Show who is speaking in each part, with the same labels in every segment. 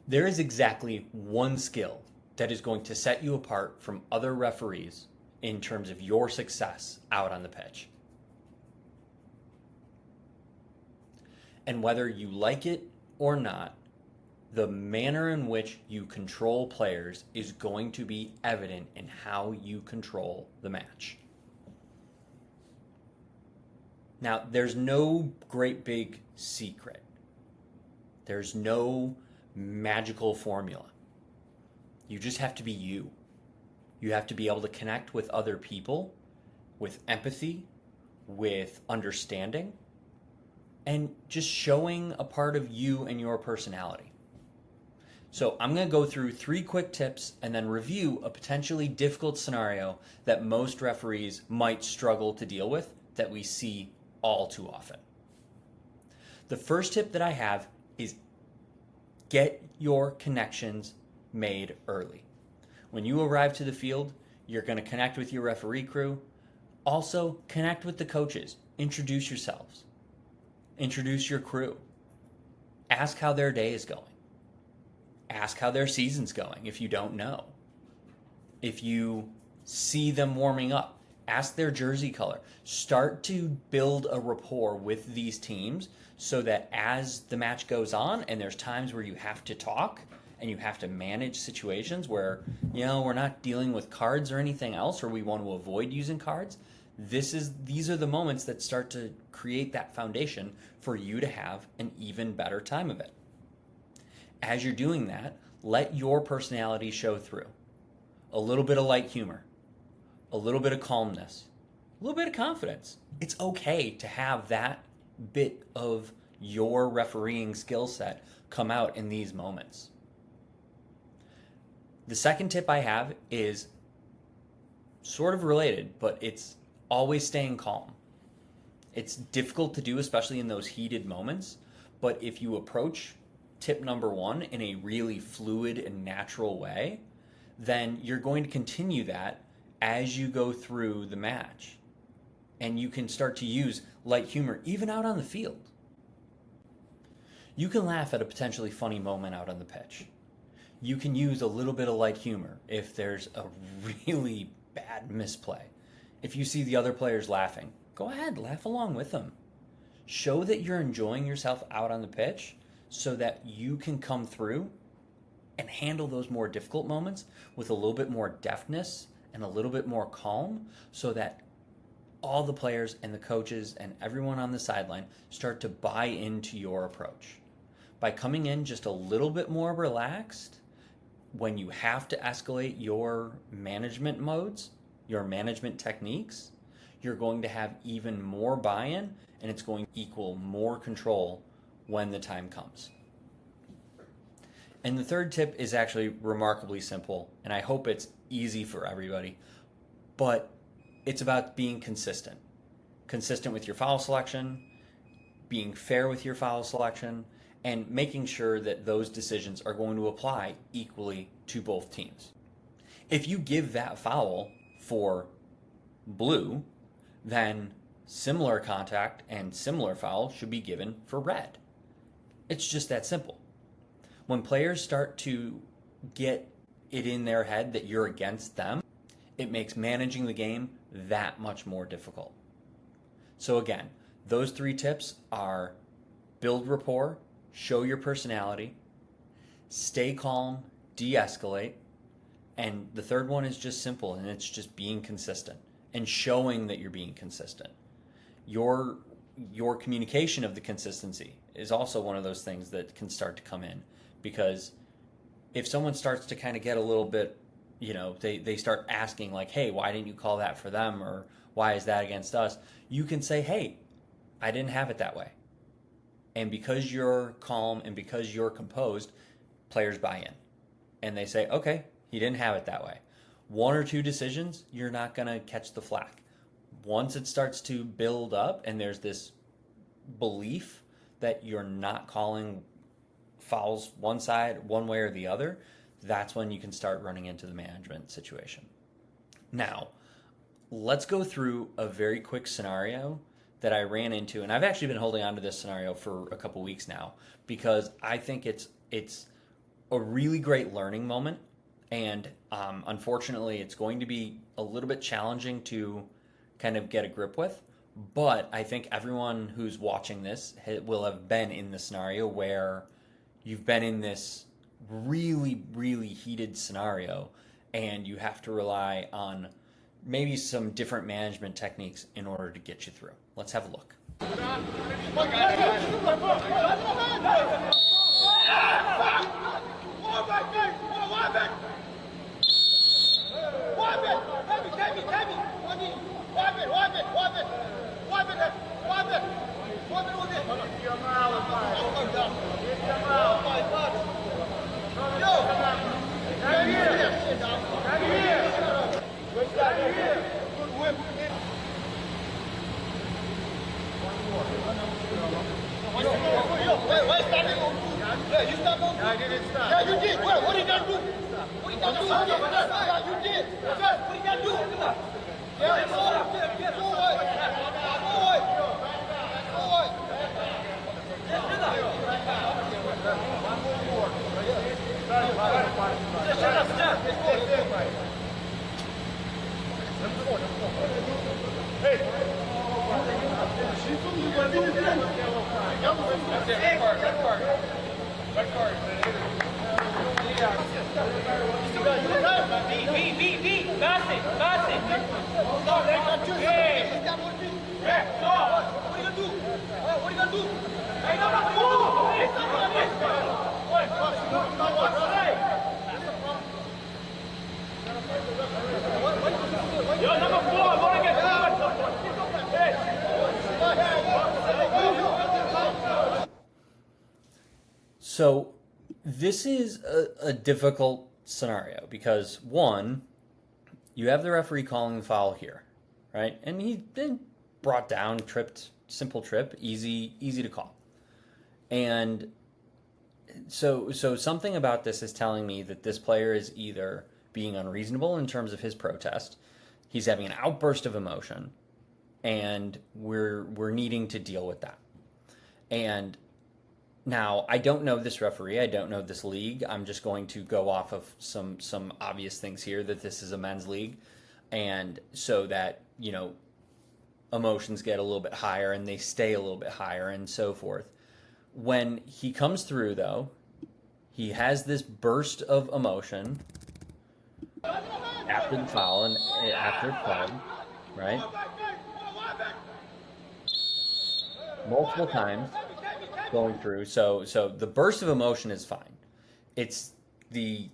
Speaker 1: There is exactly one skill that is going to set you apart from other referees in terms of your success out on the pitch. And whether you like it or not, the manner in which you control players is going to be evident in how you control the match. Now, there's no great big secret. There's no magical formula. You just have to be you. You have to be able to connect with other people with empathy, with understanding, and just showing a part of you and your personality. So I'm going to go through 3 quick tips and then review a potentially difficult scenario that most referees might struggle to deal with that we see all too often. The first tip that I have is get your connections made early. When you arrive to the field, you're going to connect with your referee crew. Also, connect with the coaches. Introduce yourselves. Introduce your crew. Ask how their day is going. Ask how their season's going if you don't know. If you see them warming up, ask their jersey color. Start to build a rapport with these teams so that as the match goes on and there's times where you have to talk and you have to manage situations where, we're not dealing with cards or anything else, or we want to avoid using cards, these are the moments that start to create that foundation for you to have an even better time of it. As you're doing that, let your personality show through. A little bit of light humor, a little bit of calmness, a little bit of confidence. It's okay to have that bit of your refereeing skill set come out in these moments. The second tip I have is sort of related, but it's always staying calm. It's difficult to do, especially in those heated moments, but if you approach tip number 1 in a really fluid and natural way, then you're going to continue that as you go through the match. And you can start to use light humor even out on the field. You can laugh at a potentially funny moment out on the pitch. You can use a little bit of light humor if there's a really bad misplay. If you see the other players laughing, go ahead, laugh along with them. Show that you're enjoying yourself out on the pitch so that you can come through and handle those more difficult moments with a little bit more deftness and a little bit more calm, so that all the players and the coaches and everyone on the sideline start to buy into your approach. By coming in just a little bit more relaxed, when you have to escalate your management modes, your management techniques, you're going to have even more buy-in, and it's going to equal more control when the time comes. And the third tip is actually remarkably simple, and I hope it's easy for everybody, but it's about being consistent. Consistent with your foul selection, being fair with your foul selection, and making sure that those decisions are going to apply equally to both teams. If you give that foul for blue, then similar contact and similar foul should be given for red. It's just that simple. When players start to get it in their head that you're against them, it makes managing the game that much more difficult. So again, those 3 tips are build rapport, show your personality, stay calm, de-escalate, and the third one is just simple, and it's just being consistent and showing that you're being consistent. Your communication of the consistency is also one of those things that can start to come in, because if someone starts to kind of get a little bit, they start asking like, hey, why didn't you call that for them, or why is that against us? You can say, hey, I didn't have it that way. And because you're calm and because you're composed, players buy in. And they say, okay, he didn't have it that way. 1 or 2 decisions, you're not going to catch the flack. Once it starts to build up and there's this belief that you're not calling fouls one side, one way or the other, that's when you can start running into the management situation. Now, let's go through a very quick scenario that I ran into, and I've actually been holding on to this scenario for a couple weeks now because I think it's a really great learning moment, and unfortunately, it's going to be a little bit challenging to kind of get a grip with. But I think everyone who's watching this will have been in the scenario where you've been in this really, really heated scenario, and you have to rely on maybe some different management techniques in order to get you through. Let's have a look.
Speaker 2: I didn't stop. Yeah, you did. What did you do? What did you do? Yeah, you did. What did you do? Yeah, forward.
Speaker 1: So this is a difficult scenario because one, you have the referee calling the foul here, right? And he's been brought down, tripped, simple trip, easy to call. And so something about this is telling me that this player is either being unreasonable in terms of his protest, he's having an outburst of emotion, and we're needing to deal with that. And now, I don't know this referee. I don't know this league. I'm just going to go off of some obvious things here, that this is a men's league, and so that, emotions get a little bit higher and they stay a little bit higher and so forth. When he comes through, though, he has this burst of emotion after the foul and after it's called, right? Multiple times going through. So the burst of emotion is fine. It's the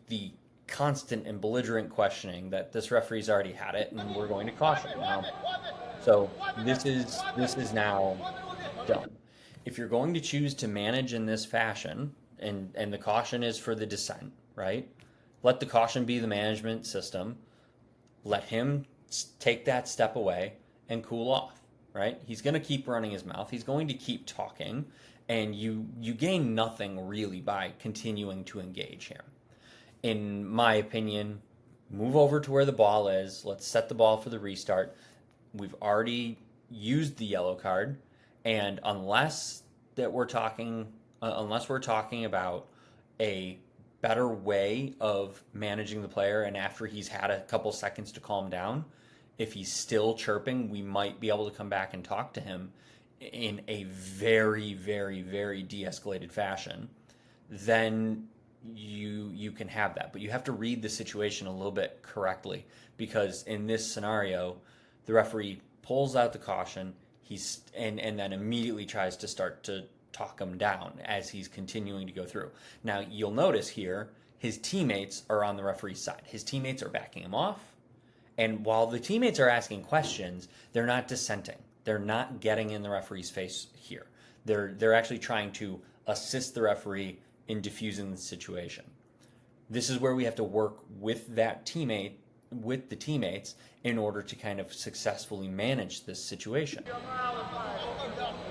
Speaker 1: constant and belligerent questioning that this referee's already had it, and we're going to caution now. So this is now done. If you're going to choose to manage in this fashion, and the caution is for the dissent, right? Let the caution be the management system. Let him take that step away and cool off, right? He's going to keep running his mouth. He's going to keep talking, and you gain nothing really by continuing to engage him. In my opinion, move over to where the ball is. Let's set the ball for the restart. We've already used the yellow card, and unless we're talking about a better way of managing the player, and after he's had a couple seconds to calm down, if he's still chirping, we might be able to come back and talk to him in a very, very, very de-escalated fashion. Then you can have that, but you have to read the situation a little bit correctly, because in this scenario, the referee pulls out the caution, and then immediately tries to start to talk him down as he's continuing to go through. Now, you'll notice here, his teammates are on the referee's side. His teammates are backing him off, and while the teammates are asking questions, they're not dissenting. They're not getting in the referee's face here. They're actually trying to assist the referee in diffusing the situation. This is where we have to work with the teammates in order to kind of successfully manage this situation.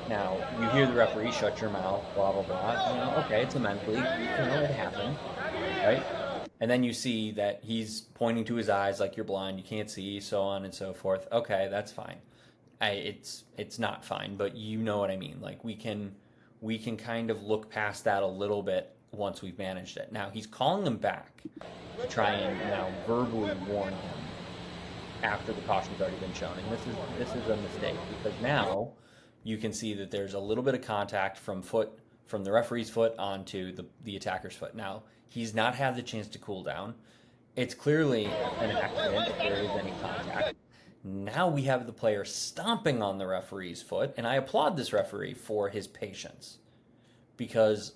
Speaker 1: Now, you hear the referee, shut your mouth, blah, blah, blah. Okay, it's a men's league. It happened, right? And then you see that he's pointing to his eyes like you're blind, you can't see, so on and so forth. Okay, that's fine. It's not fine, but you know what I mean. Like we can kind of look past that a little bit once we've managed it. Now he's calling him back to try and now verbally warn him after the caution's already been shown. And this is a mistake, because now you can see that there's a little bit of contact from the referee's foot onto the attacker's foot. Now he's not had the chance to cool down. It's clearly an accident if there is any contact. Now we have the player stomping on the referee's foot, and I applaud this referee for his patience, because,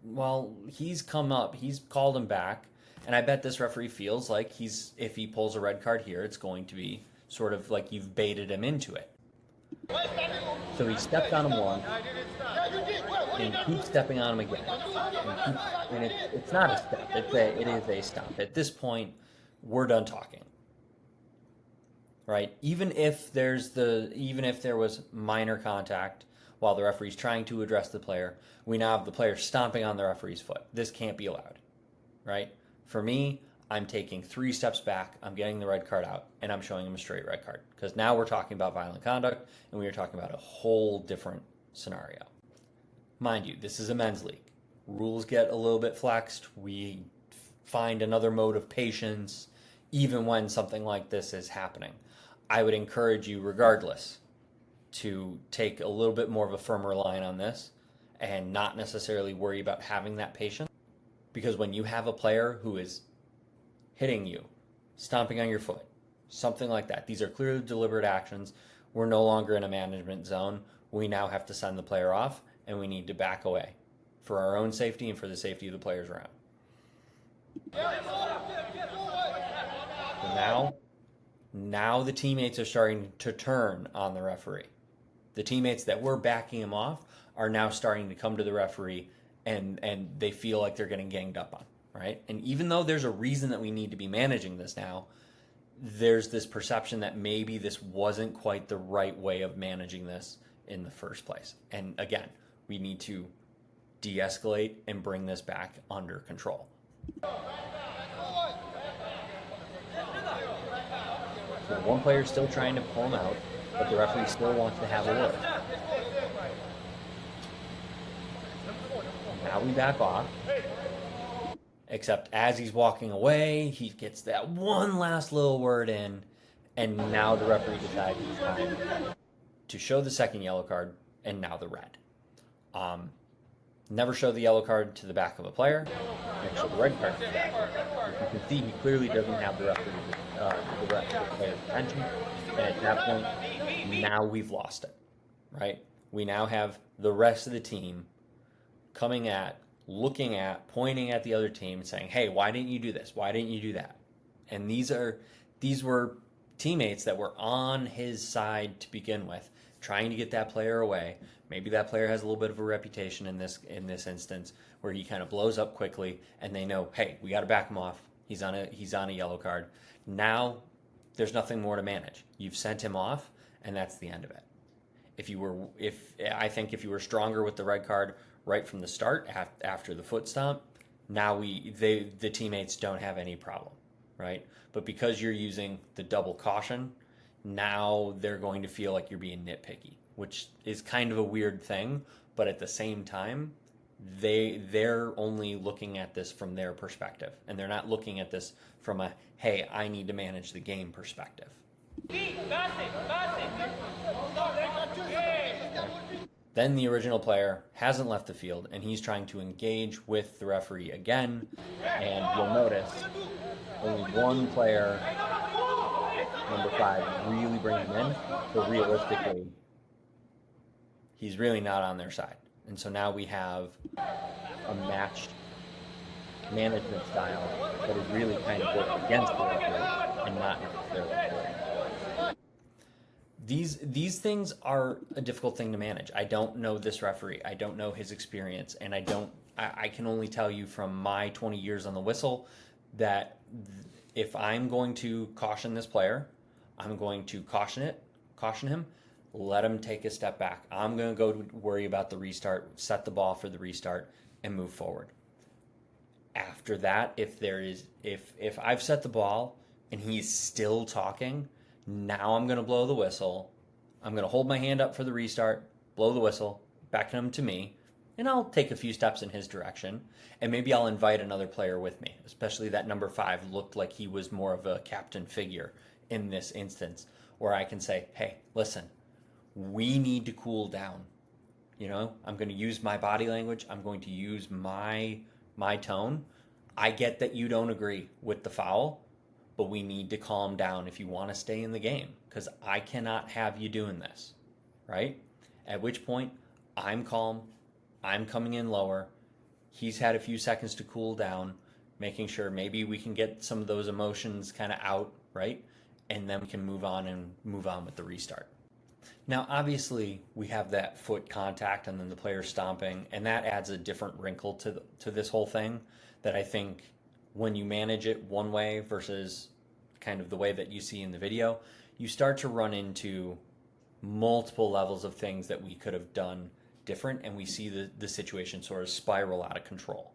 Speaker 1: well, he's come up, he's called him back, and I bet this referee feels like if he pulls a red card here, it's going to be sort of like you've baited him into it. So he stepped on him once, and he keeps stepping on him again. And it's not a step, it is a stop. At this point, we're done talking. Right? Even if there was minor contact while the referee's trying to address the player, we now have the player stomping on the referee's foot. This can't be allowed. Right? For me, I'm taking 3 steps back, I'm getting the red card out, and I'm showing him a straight red card. Because now we're talking about violent conduct, and we are talking about a whole different scenario. Mind you, this is a men's league. Rules get a little bit flexed. We find another mode of patience, even when something like this is happening. I would encourage you, regardless, to take a little bit more of a firmer line on this and not necessarily worry about having that patience. Because when you have a player who is hitting you, stomping on your foot, something like that, these are clearly deliberate actions. We're no longer in a management zone. We now have to send the player off, and we need to back away for our own safety and for the safety of the players around. So now the teammates are starting to turn on the referee. The teammates that were backing him off are now starting to come to the referee, and they feel like they're getting ganged up on, right? And even though there's a reason that we need to be managing this now, there's this perception that maybe this wasn't quite the right way of managing this in the first place. And again, we need to de-escalate and bring this back under control. So one player's still trying to pull him out, but the referee still wants to have a word. Now we back off. Except as he's walking away, he gets that one last little word in, and now the referee decides it's time to show the second yellow card, and now the red. Never show the yellow card to the back of a player. Never show the red card to the back of a player. You can see he clearly doesn't have the player's attention. And at that point, now we've lost it, right? We now have the rest of the team coming at, looking at, pointing at the other team and saying, hey, why didn't you do this? Why didn't you do that? And these were teammates that were on his side to begin with, trying to get that player away. Maybe that player has a little bit of a reputation in this instance where he kind of blows up quickly, and they know, hey, we got to back him off. He's on a yellow card. Now there's nothing more to manage. You've sent him off, and that's the end of it. I think if you were stronger with the red card right from the start after the foot stomp, now the teammates don't have any problem, right? But because you're using the double caution, now they're going to feel like you're being nitpicky, which is kind of a weird thing, but at the same time, they're only looking at this from their perspective, and they're not looking at this from a, hey, I need to manage the game perspective. Then the original player hasn't left the field, and he's trying to engage with the referee again, and you'll notice only one player, number 5, really brings him in, so realistically, he's really not on their side. And so now we have a matched management style that is really kind of worked against the referee and not necessarily for it. These things are a difficult thing to manage. I don't know this referee. I don't know his experience, and I can only tell you from my 20 years on the whistle that if I'm going to caution this player, I'm going to caution him, let him take a step back. I'm going to go worry about the restart, set the ball for the restart, and move forward. After that, if I've set the ball and he's still talking, now I'm going to blow the whistle. I'm going to hold my hand up for the restart, blow the whistle, back him to me, And I'll take a few steps in his direction, and maybe I'll invite another player with me, especially that number 5 looked like he was more of a captain figure in this instance, where I can say, hey, listen, we need to cool down. I'm going to use my body language. I'm going to use my tone. I get that you don't agree with the foul, but we need to calm down if you want to stay in the game, because I cannot have you doing this, right? At which point, I'm calm. I'm coming in lower. He's had a few seconds to cool down, making sure maybe we can get some of those emotions kind of out, right? And then we can move on with the restart. Now, obviously, we have that foot contact and then the player stomping, and that adds a different wrinkle to this whole thing that I think when you manage it one way versus kind of the way that you see in the video, you start to run into multiple levels of things that we could have done different, and we see the situation sort of spiral out of control.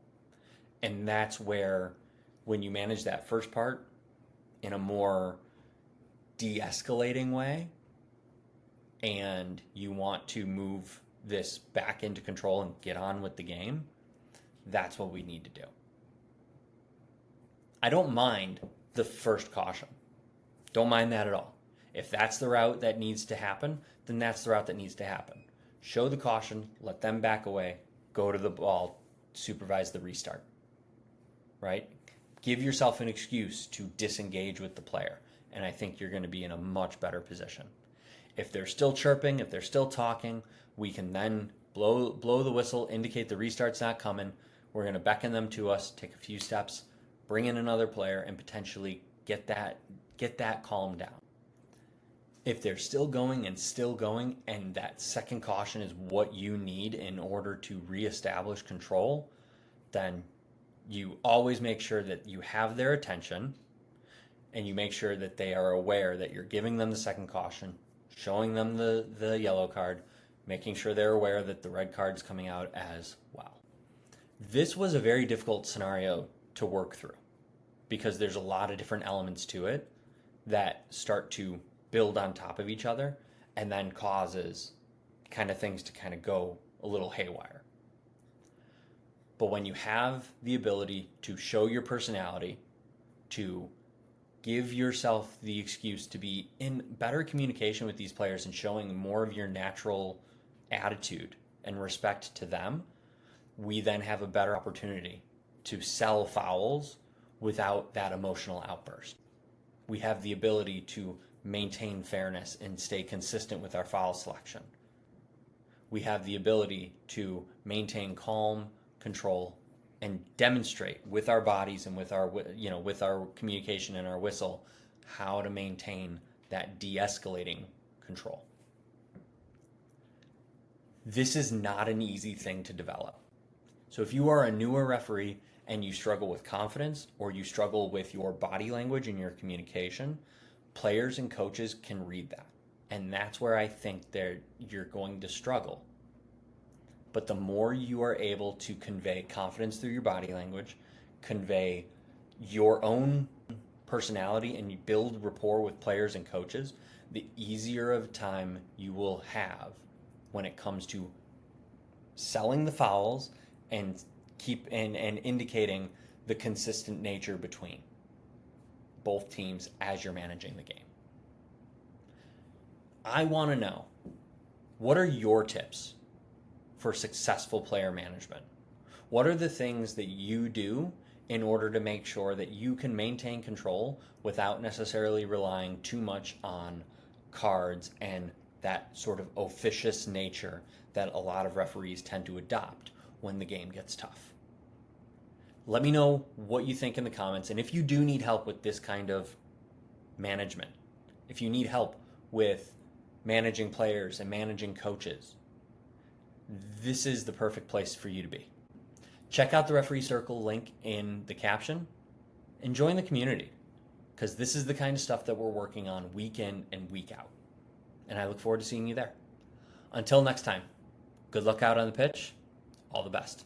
Speaker 1: And that's where, when you manage that first part in a more de-escalating way, and you want to move this back into control and get on with the game, that's what we need to do. I don't mind the first caution. Don't mind that at all. If that's the route that needs to happen, then that's the route that needs to happen. Show the caution, let them back away, go to the ball, supervise the restart, right? Give yourself an excuse to disengage with the player, and I think you're going to be in a much better position. If they're still chirping, if they're still talking, we can then blow the whistle, indicate the restart's not coming. We're going to beckon them to us, take a few steps, bring in another player, and potentially get that calmed down. If they're still going, and that second caution is what you need in order to reestablish control, then you always make sure that you have their attention, and you make sure that they are aware that you're giving them the second caution, showing them the yellow card, making sure they're aware that the red card's coming out as well. This was a very difficult scenario to work through because there's a lot of different elements to it that start to build on top of each other and then causes kind of things to kind of go a little haywire. But when you have the ability to show your personality, to give yourself the excuse to be in better communication with these players and showing more of your natural attitude and respect to them, we then have a better opportunity to sell fouls without that emotional outburst. We have the ability to maintain fairness and stay consistent with our foul selection. We have the ability to maintain calm, control, and demonstrate with our bodies and with our communication and our whistle how to maintain that de-escalating control. This is not an easy thing to develop. So if you are a newer referee and you struggle with confidence or you struggle with your body language and your communication, players and coaches can read that. And that's where I think you're going to struggle. But the more you are able to convey confidence through your body language, convey your own personality, and you build rapport with players and coaches, the easier of time you will have when it comes to selling the fouls and indicating the consistent nature between both teams as you're managing the game. I want to know, what are your tips for successful player management? What are the things that you do in order to make sure that you can maintain control without necessarily relying too much on cards and that sort of officious nature that a lot of referees tend to adopt when the game gets tough? Let me know what you think in the comments, and if you do need help with this kind of management, if you need help with managing players and managing coaches, this is the perfect place for you to be. Check out the Referee Circle link in the caption and join the community, because this is the kind of stuff that we're working on week in and week out. And I look forward to seeing you there. Until next time, good luck out on the pitch. All the best.